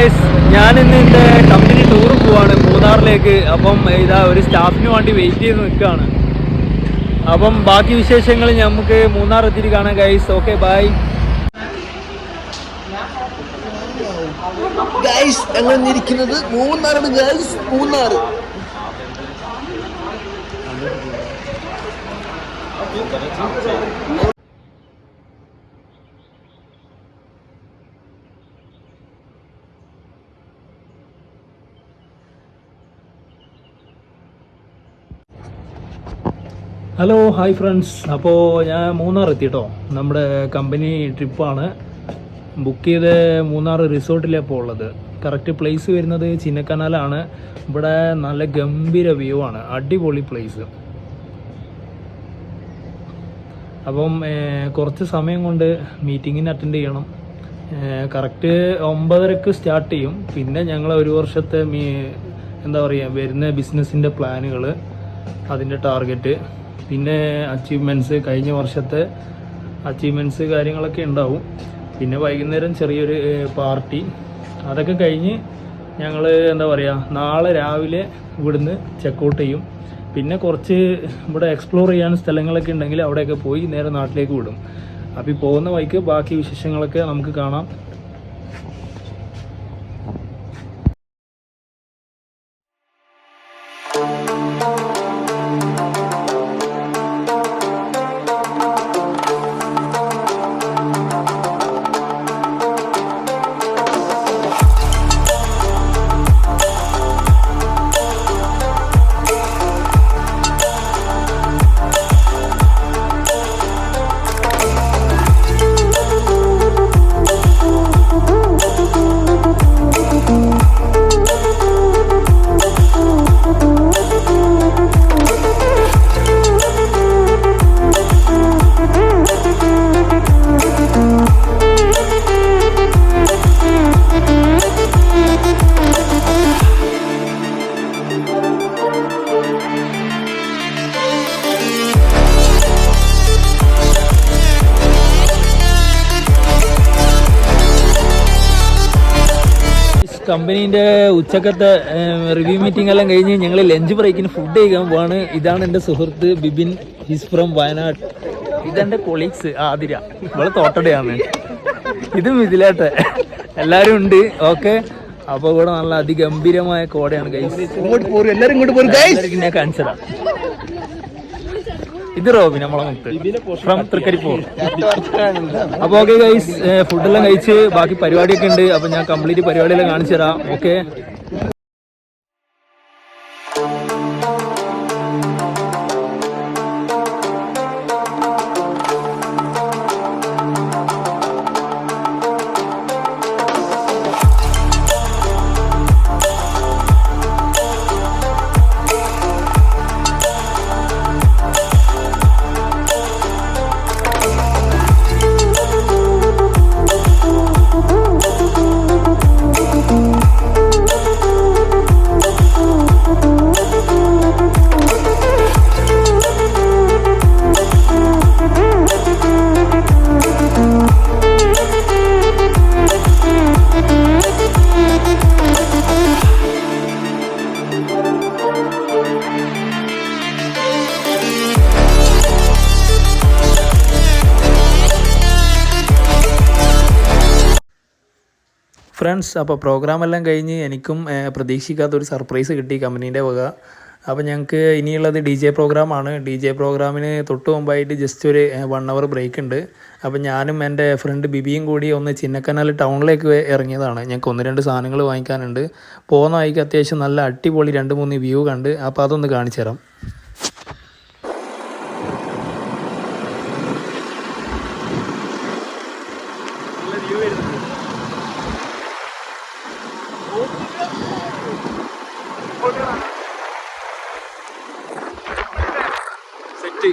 Guys, ഞാനിന്ന് എൻ്റെ company tour പോവാണ് മൂന്നാറിലേക്ക്. അപ്പം ഇതാ ഒരു സ്റ്റാഫിന് വേണ്ടി വെയിറ്റ് ചെയ്ത് നിൽക്കുകയാണ്. അപ്പം ബാക്കി വിശേഷങ്ങൾ നമുക്ക് മൂന്നാർ എത്തിയിട്ട് കാണാം ഗായ്സ്. Okay, by guys. ഞങ്ങൾ ഇരിക്കുന്നത് മൂന്നാറാണ് guys. Munnar. Hello, hi friends. അപ്പോൾ ഞാൻ മൂന്നാർ എത്തിട്ടോ. നമ്മുടെ കമ്പനി ട്രിപ്പാണ്. ബുക്ക് ചെയ്ത് മൂന്നാർ റിസോർട്ടിലാണ് ഇപ്പോൾ ഉള്ളത്. കറക്റ്റ് പ്ലേസ് വരുന്നത് ചിന്നക്കനാലാണ്. ഇവിടെ നല്ല ഗംഭീര വ്യൂ ആണ്, അടിപൊളി പ്ലേസ്. അപ്പം കുറച്ച് സമയം കൊണ്ട് മീറ്റിങ്ങിന് അറ്റൻഡ് ചെയ്യണം. കറക്റ്റ് 9:30 സ്റ്റാർട്ട് ചെയ്യും. പിന്നെ ഞങ്ങൾ ഒരു വർഷത്തെ എന്താ പറയുക, വരുന്ന ബിസിനസ്സിൻ്റെ പ്ലാനുകൾ, അതിൻ്റെ ടാർഗറ്റ്, പിന്നെ അച്ചീവ്മെൻറ്റ്സ്, കഴിഞ്ഞ വർഷത്തെ അച്ചീവ്മെൻറ്റ്സ് കാര്യങ്ങളൊക്കെ ഉണ്ടാവും. പിന്നെ വൈകുന്നേരം ചെറിയൊരു പാർട്ടി. അതൊക്കെ കഴിഞ്ഞ് ഞങ്ങൾ എന്താ പറയുക, നാളെ രാവിലെ ഇവിടുന്ന് ചെക്കൗട്ട് ചെയ്യും. പിന്നെ കുറച്ച് ഇവിടെ എക്സ്പ്ലോർ ചെയ്യാൻ സ്ഥലങ്ങളൊക്കെ ഉണ്ടെങ്കിൽ അവിടെയൊക്കെ പോയി നേരെ നാട്ടിലേക്ക് വിടും. അപ്പോൾ ഈ പോകുന്ന വഴിക്ക് ബാക്കി വിശേഷങ്ങളൊക്കെ നമുക്ക് കാണാം. കമ്പനീൻ്റെ ഉച്ചക്കത്തെ റിവ്യൂ മീറ്റിംഗ് എല്ലാം കഴിഞ്ഞ് ഞങ്ങൾ ലഞ്ച് ബ്രേക്കിന് ഫുഡ് കഴിക്കാൻ പോവാണ്. ഇതാണ് എൻ്റെ സുഹൃത്ത് ബിബിൻ, ഹിസ് ഫ്രം വയനാട്. ഇതെൻ്റെ കൊളീഗ്സ് ആതിര, ഇവിടെ തോട്ടടയാണ്. ഇത് മിഥിലേട്ട, എല്ലാവരും ഉണ്ട്. ഓക്കെ, അപ്പോൾ ഇവിടെ നല്ല അതിഗംഭീരമായ കോടയാണ് ഗൈസ്. ഞാൻ കാണിച്ചതാ. ഇത് റോബി, നമ്മളെ മുത്ത് ഫ്രം തൃക്കരിപ്പൂർ. അപ്പോൾ ഓക്കെ ഗൈസ്, ഫുഡെല്ലാം കഴിച്ച് ബാക്കി പരിപാടിയൊക്കെ ഉണ്ട്. അപ്പോൾ ഞാൻ കംപ്ലീറ്റ് പരിപാടിയെല്ലാം കാണിച്ചു തരാം. ഓക്കെ, ഫ്രണ്ട്സ്, അപ്പോൾ പ്രോഗ്രാമെല്ലാം കഴിഞ്ഞ് എനിക്കും പ്രതീക്ഷിക്കാത്തൊരു സർപ്രൈസ് കിട്ടി കമ്പനീൻ്റെ വക. അപ്പോൾ ഞങ്ങൾക്ക് ഇനിയുള്ളത് DJ പ്രോഗ്രാമാണ്. DJ പ്രോഗ്രാമിന് തൊട്ട് മുമ്പായിട്ട് ജസ്റ്റ് ഒരു 1 hour ബ്രേക്ക് ഉണ്ട്. അപ്പോൾ ഞാനും എൻ്റെ ഫ്രണ്ട് ബിബിയും കൂടി ഒന്ന് ചിന്നക്കനാൽ ടൗണിലേക്ക് ഇറങ്ങിയതാണ്. ഞങ്ങൾക്ക് 1-2 സാധനങ്ങൾ വാങ്ങിക്കാനുണ്ട്. പോകുന്ന വഴിക്ക് അത്യാവശ്യം നല്ല അടിപൊളി 2-3 വ്യൂ കണ്ട്. അപ്പോൾ അതൊന്ന് കാണിച്ചു തരാം. സെറ്റ്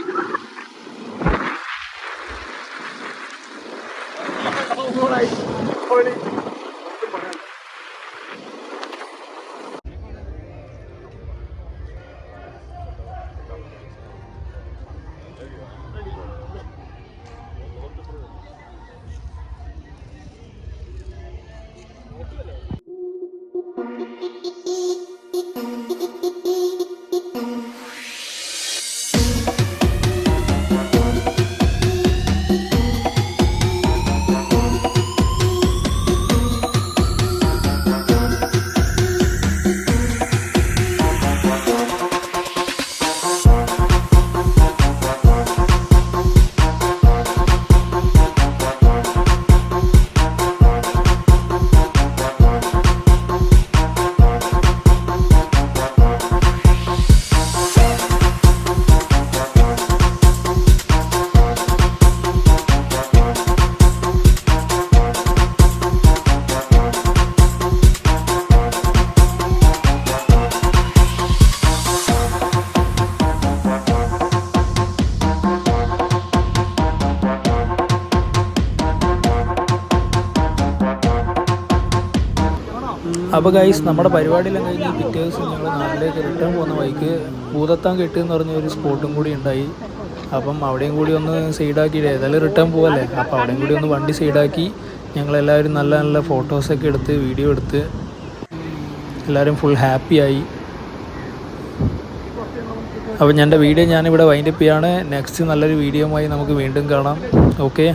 അപ്പോൾ ഗൈസ് നമ്മുടെ പരിപാടിയെല്ലാം കഴിഞ്ഞ് പിറ്റേ ദിവസം ഞങ്ങൾ നാട്ടിലേക്ക് റിട്ടേൺ പോകുന്ന വഴിക്ക് ഭൂതത്താൻ കെട്ട് എന്ന് പറഞ്ഞ ഒരു സ്പോട്ടും കൂടി ഉണ്ടായി. അപ്പം അവിടെയും കൂടി ഒന്ന് സൈഡാക്കി, ഏതായാലും റിട്ടേൺ പോവല്ലേ, അപ്പോൾ അവിടെയും കൂടി ഒന്ന് വണ്ടി സൈഡാക്കി ഞങ്ങളെല്ലാവരും നല്ല നല്ല ഫോട്ടോസൊക്കെ എടുത്ത് വീഡിയോ എടുത്ത് എല്ലാവരും ഫുൾ ഹാപ്പിയായി. അപ്പോൾ എൻ്റെ വീഡിയോ ഞാനിവിടെ വൈൻഡപ്പ് ചെയ്യാണ്. നെക്സ്റ്റ് നല്ലൊരു വീഡിയോയുമായി നമുക്ക് വീണ്ടും കാണാം. ഓക്കെ.